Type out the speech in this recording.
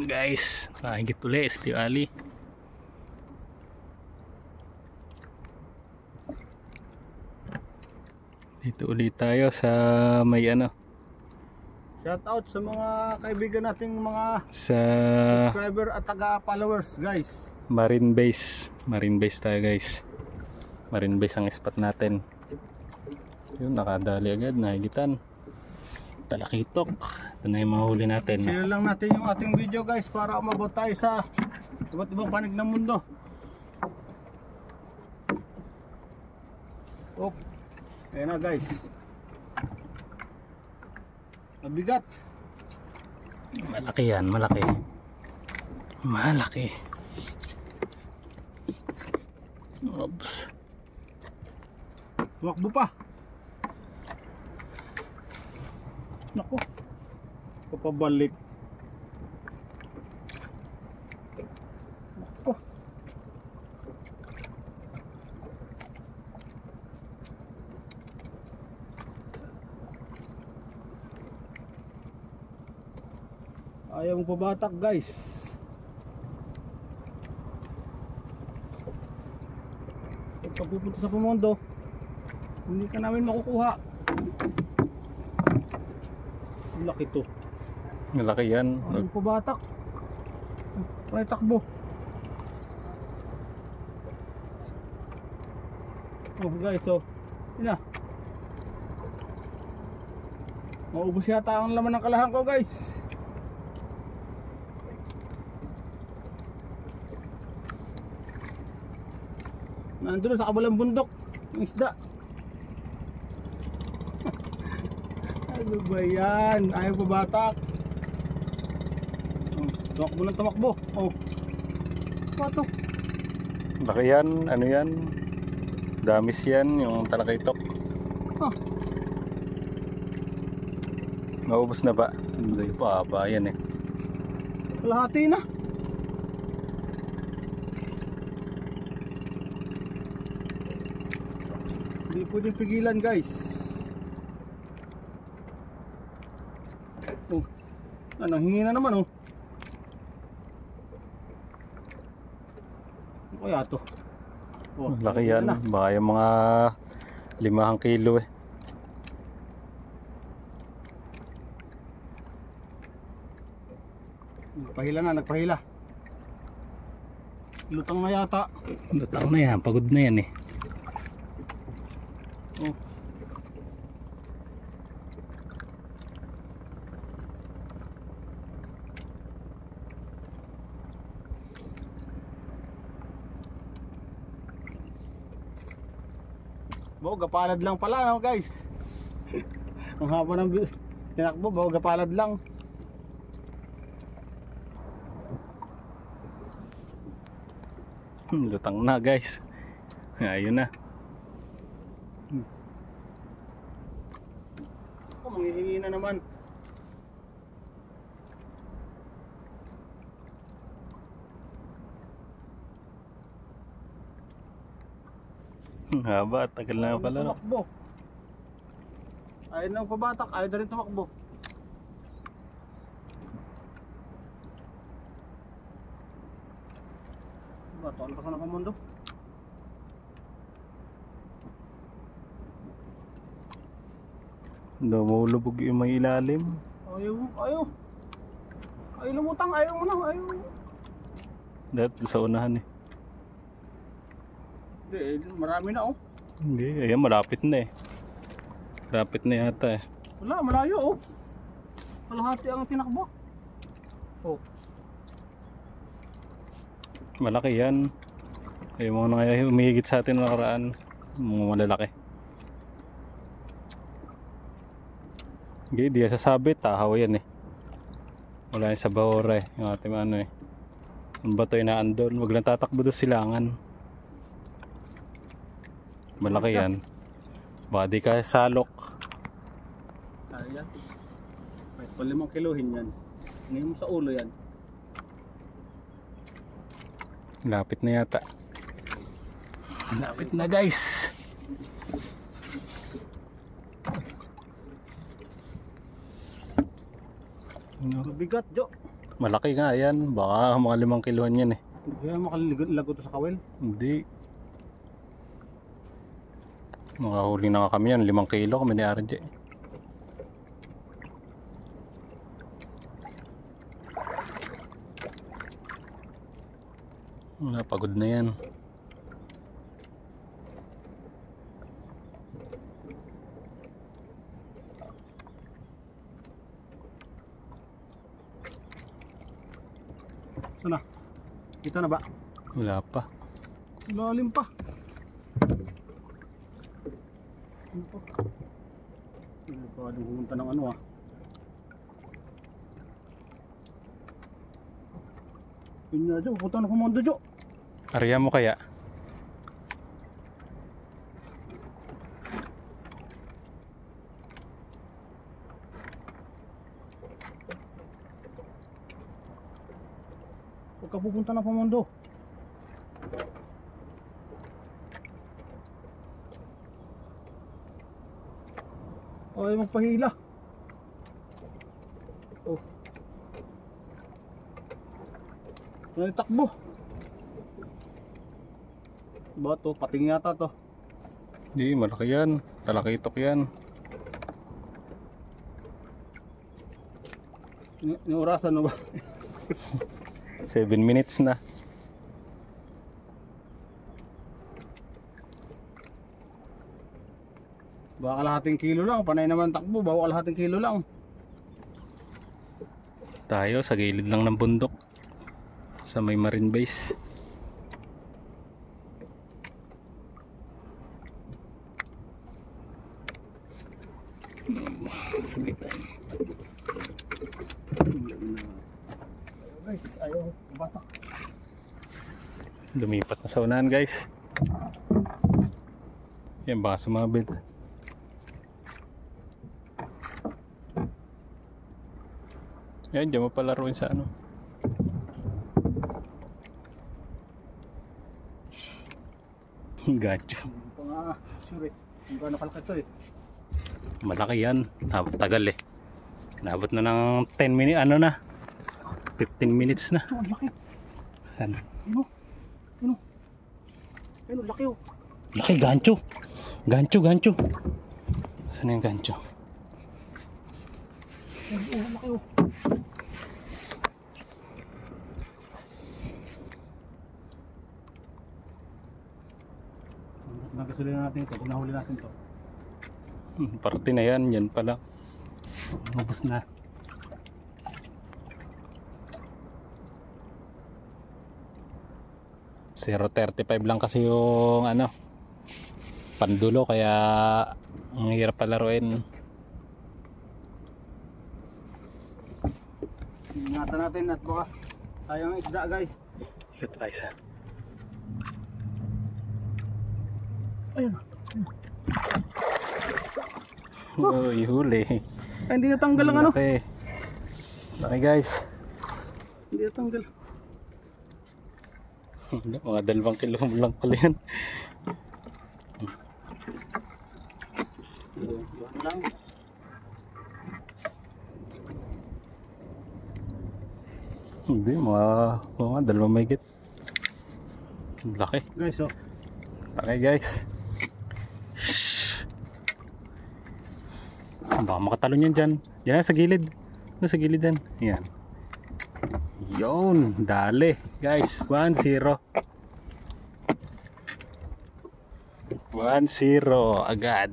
Guys, nakahigit ulit si Tio Ali. Dito ulit tayo sa may ano. Shout out sa mga kaibigan nating mga Sa subscriber at taga-followers, guys. Marine Base. Marine Base tayo, guys. Marine Base ang spot natin. Yun, nakadali agad, nahigitan. Talakitok. Ito na yung mga huli natin. Share lang natin yung ating video, guys, para umabot tayo sa iba't ibang panig ng mundo. Oh, ayan na, guys. Mabigat. Malaki yan, malaki. Malaki. Oops. Tumakbo pa. Nako. Papabalik. Nako. Ayaw mong pabatak, guys. Pag pupunta sa Pumondo, hindi ka namin makukuha. Ang laki to. Malaki yan. Ayaw mong pabatak. Ay, takbo. Oh, guys, oh. Yun na. Maubos yata ang laman ng kalahan ko, guys. Nandun sa kabilang bundok yung isda. Ano ba yan? Ayaw pabatak. Oh, tumakbo ng tumakbo. Oh. Ano to? Laki yan. Ano yan? Damis yan. Yung talakitok. Oh. Maubos na ba? Hindi pa ba yan eh. Kalahati na. Hindi pwedeng pigilan, guys. Oh. Ano, hingi na naman, oh. Ano kaya to? Oh, Laki yan. na. Baka yung mga 5 kilo eh. Nagpahila na, nagpahila. Lutang na yata. Lutang na yan. Pagod na yan eh. Oh. Gapalad lang pala, no, guys. Ang haba ng tinakbo, gapalad lang. Lutang na, guys. Ayun na. Oh, manghihingi na naman. Haba, tagal na pala. No? Tumakbo. Ayaw nang pabatak, ayaw na rin tumakbo. Bato, ano pa sa nakamundo? Lumulubog yung may ilalim. Ayaw, ayaw. Ayaw lumutang, ayaw mo na, ayaw. Dahil sa unahan eh. Hindi, marami na, oh. Hindi, ayan malapit na eh. Malapit na yata eh. Wala, malayo, oh. Kalahati ang tinakbo. Oh. Malaki yan. Yung mga nangyayi umihigit sa atin nakaraan. Mga malalaki. Hindi, di sasabit. Tahaw yan eh. Wala yung sa bahura eh. Yung ating ano eh. Ang bato yung naandun. Huwag lang tatakbo doon silangan. Malaki yan. Baka di ka salok. Ayan. May 5 kilohin yan. Ngayon mo sa ulo yan. Lapit na yata. Lapit na, guys. Mabigat, Jo. Malaki nga yan. Baka mga 5 kilohan yan eh. Kaya makalilago to sa kawil. Hindi. Makahuli na nga kami yan. 5 kilo kami ni RJ. Wala, pagod na yan. Sana? Kita na ba? Wala pa. Lalim pa. Ano pa? Hindi pa rin pumunta ng ano ah. Yun na dyan, pupunta na pumunta dyan. Arya mo kaya? Huwag ka pupunta na pamundo. Ay, magpahila. Oh. Ay, takbo. Ba to? Pating yata to. Hindi, malaki yan. Talakitok yan. Niurasan mo ba? 7 minutes na. Baka kalahating kilo lang. Panay naman takbo. Bawa kalahating kilo lang. Tayo sa gilid lang ng bundok. Sa may marine base. Sumitan. Guys, ayaw. Batak. Lumipat na sa unahan guys. Yan, baka sumabit. Yan, dyan mo palaruin sa ano. Gacho. Hindi ko nga sure eh. Kung gaano kalaki ito eh. Malaki yan. Tagal eh. Nabot na ng 10 minutes. Ano na? 15 minutes na. Ito, ang laki. Ano? Ano? Ano? Ano, laki oh. Laki, gancho. Gancho, gancho. Saan yung gancho? Oh, laki oh. Nagkasuli na natin ito. Kung nahuli natin ito. Parte na yan. Yan pala. Ubus na. .035 lang kasi yung ano pandulo, kaya ang hirap palaruin. Ingatan natin at baka sayang isda guys. Ito guys ha. Ayun. Uy, huli. Ay, hindi natanggal ang ano. Laki. Laki guys. Hindi natanggal. Mga 2 kilo lang pala yan. Buwan lang. Hindi, mga 2 mahigit. Laki. Guys oh. Laki guys. Baka makatalon yan dyan. Yan sa gilid. Sa gilid yan. Yan. Yun. Dali. Guys. 1-0. 1-0 agad.